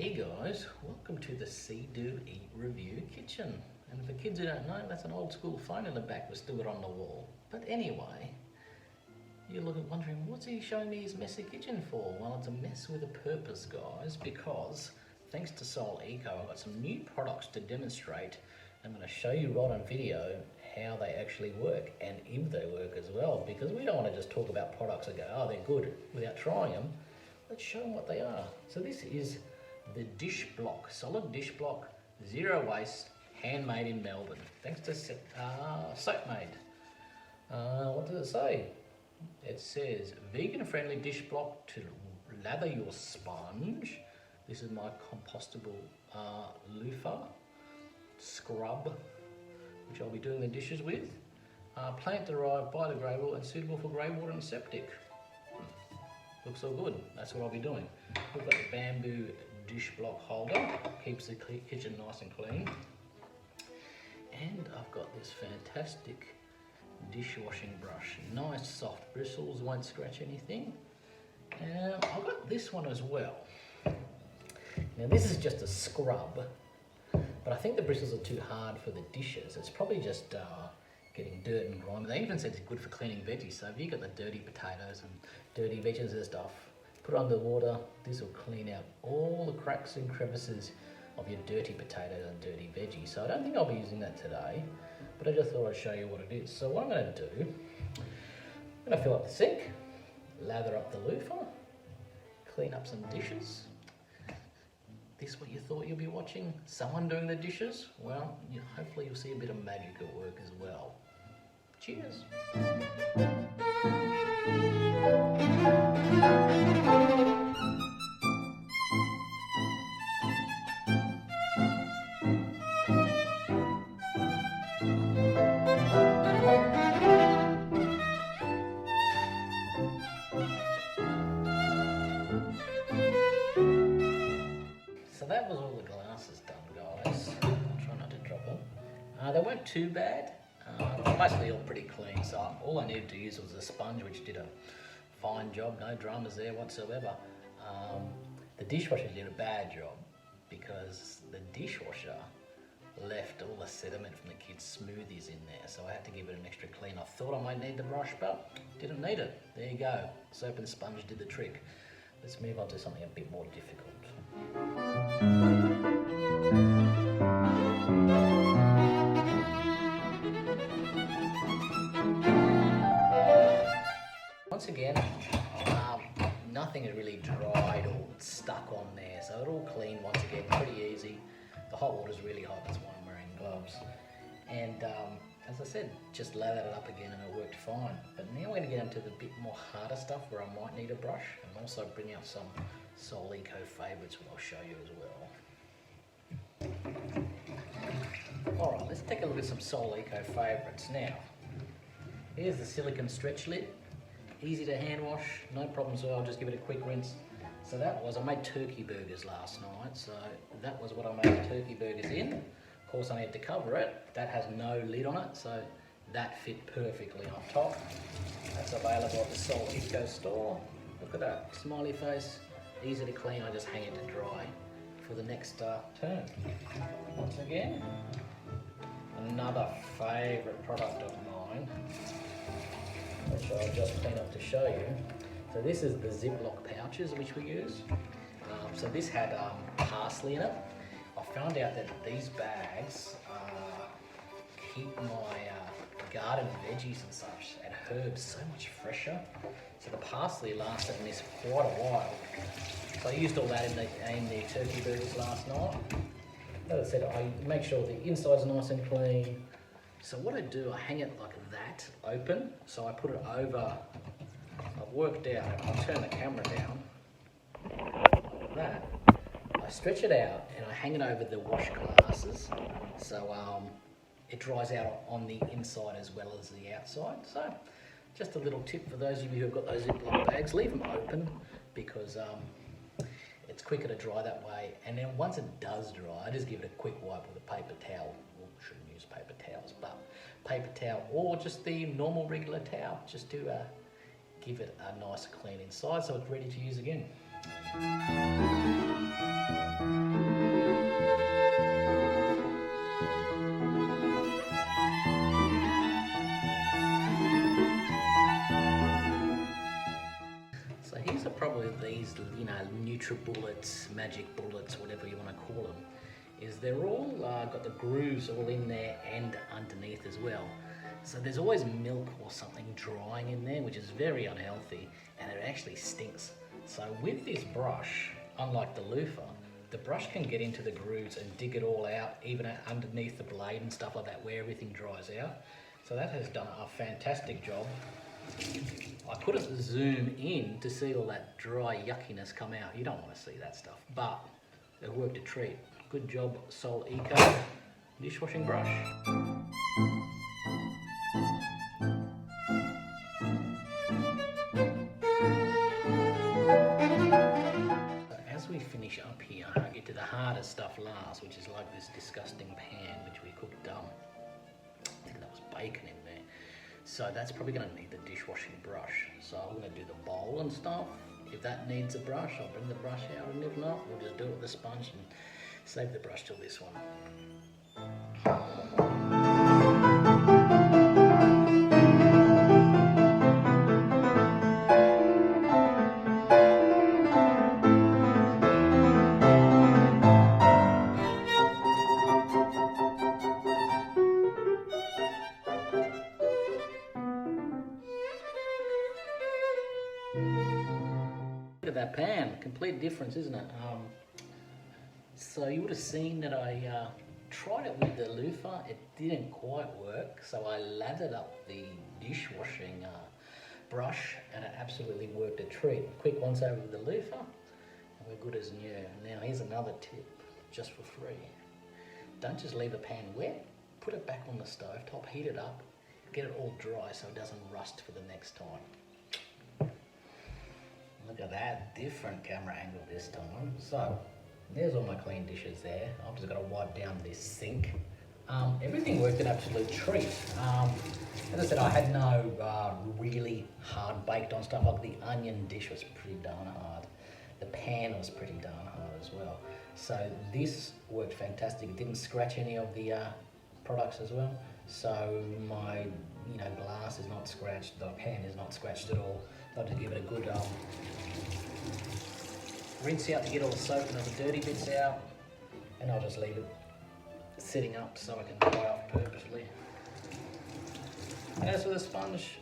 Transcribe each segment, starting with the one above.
Hey guys, welcome to the Seedoeatreview kitchen. And for kids who don't know, that's an old school phone in the back we still got on the wall. But anyway, you're wondering, what's he showing me his messy kitchen for? Well, it's a mess with a purpose, guys, because thanks to Soul Eco, I've got some new products to demonstrate. I'm going to show you right on video how they actually work and if they work as well, because we don't want to just talk about products and go, oh, they're good, without trying them. Let's show them what they are. So this is the dish block, solid dish block, zero waste, handmade in Melbourne. Thanks to Soapmade. What does it say? It says vegan friendly dish block to lather your sponge. This is my compostable loofa scrub, which I'll be doing the dishes with. Plant derived, biodegradable and suitable for grey water and septic. Looks all good. That's what I'll be doing. We've got the bamboo dish block holder, keeps the kitchen nice and clean. And I've got this fantastic dishwashing brush. Nice soft bristles, won't scratch anything. And I've got this one as well. Now this is just a scrub, but I think the bristles are too hard for the dishes. It's probably just getting dirt and grime. They even said it's good for cleaning veggies, so if you've got the dirty potatoes and dirty veggies and stuff, put it under water. This will clean out all the cracks and crevices of your dirty potatoes and dirty veggies. So I don't think I'll be using that today, but I just thought I'd show you what it is. So what I'm going to do, I'm going to fill up the sink, lather up the loofah, clean up some dishes. This what you thought you'll be watching? Someone doing the dishes? Well, hopefully you'll see a bit of magic at work as well. Cheers! So that was all the glasses done, guys. I'll try not to drop them. They weren't too bad. Mostly all pretty clean, so all I needed to use was a sponge, which did a fine job. No dramas there whatsoever. The dishwasher did a bad job because the dishwasher left all the sediment from the kids' smoothies in there, so I had to give it an extra clean. I thought I might need the brush, but didn't need it. There you go. Soap and sponge did the trick. Let's move on to something a bit more difficult. Once again, nothing is really dried or stuck on there, so it's all clean once again, pretty easy. The hot water's really hot, that's why I'm wearing gloves. And as I said, just lathered it up again and it worked fine. But now we're going to get into the bit more harder stuff where I might need a brush, and also bring out some Soul Eco favourites, which I'll show you as well. Alright, let's take a look at some Soul Eco favourites now. Here's the silicone stretch lid. Easy to hand wash, no problems at all. I'll just give it a quick rinse. So that was, I made turkey burgers last night, so that was what I made the turkey burgers in. Of course I need to cover it. That has no lid on it, so that fit perfectly on top. That's available at the Soul Eco store. Look at that, smiley face, easy to clean. I just hang it to dry for the next turn. Once again, another favourite product of mine, which I'll just clean up to show you. So this is the Ziploc pouches which we use. So this had parsley in it. I found out that these bags keep my garden veggies and such and herbs so much fresher. So the parsley lasted in this for quite a while. So I used all that in the turkey burgers last night. As I said, I make sure the inside's nice and clean. So what I do, I hang it like that, open. So I put it over, I've worked out, I'll turn the camera down, like that. I stretch it out and I hang it over the wash glasses. So it dries out on the inside as well as the outside. So just a little tip for those of you who've got those Ziploc bags, leave them open because it's quicker to dry that way. And then once it does dry, I just give it a quick wipe with a paper towel. Well, shouldn't use paper towels, but paper towel or just the normal regular towel, just to give it a nice clean inside so it's ready to use again. you know, NutriBullets, Magic Bullets, whatever you want to call them, is they're all got the grooves all in there and underneath as well. So there's always milk or something drying in there, which is very unhealthy, and it actually stinks. So with this brush, unlike the loofah, the brush can get into the grooves and dig it all out, even underneath the blade and stuff like that, where everything dries out. So that has done a fantastic job. I couldn't zoom in to see all that dry yuckiness come out. You don't want to see that stuff, but it worked a treat. Good job, Soul Eco dishwashing brush. As we finish up here, I get to the hardest stuff last, which is like this disgusting pan which we cooked I think that was bacon in there. So that's probably going to need the dishwashing brush. So I'm going to do the bowl and stuff. If that needs a brush, I'll bring the brush out, and if not, we'll just do it with the sponge and save the brush till this one. Look at that pan, complete difference, isn't it? So you would have seen that I tried it with the loofah. It didn't quite work, so I lathered up the dishwashing brush, and it absolutely worked a treat. Quick once over with the loofah, and we're good as new. Now here's another tip, just for free. Don't just leave a pan wet, put it back on the stove top, heat it up, get it all dry so it doesn't rust for the next time. Look at that, different camera angle this time. So, there's all my clean dishes there. I've just got to wipe down this sink. Everything worked an absolute treat. As I said, I had no really hard baked on stuff. Like the onion dish was pretty darn hard. The pan was pretty darn hard as well. So this worked fantastic. It didn't scratch any of the products as well. So my glass is not scratched, the pan is not scratched at all. I'll just give it a good rinse out to get all the soap and all the dirty bits out, and I'll just leave it sitting up so I can dry off perfectly. And as for the sponge,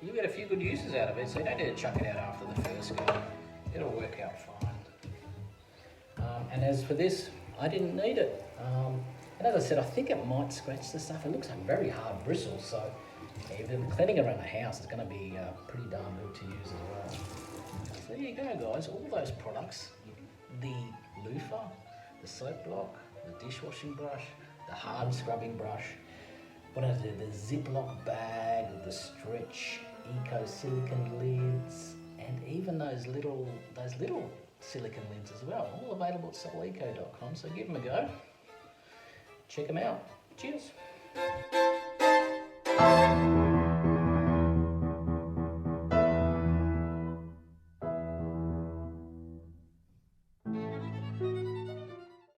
you get a few good uses out of it, so you don't need to chuck it out after the first go. It'll work out fine. And as for this, I didn't need it. And as I said, I think it might scratch the stuff. It looks like very hard bristles, so if you're cleaning around the house, it's going to be pretty darn good to use as well. So there you go, guys. All those products, the loofah, the soap block, the dishwashing brush, the hard scrubbing brush, what is it, the Ziploc bag, the stretch eco silicone lids, and even those little silicone lids as well, all available at souleco.com, so give them a go. Check them out. Cheers.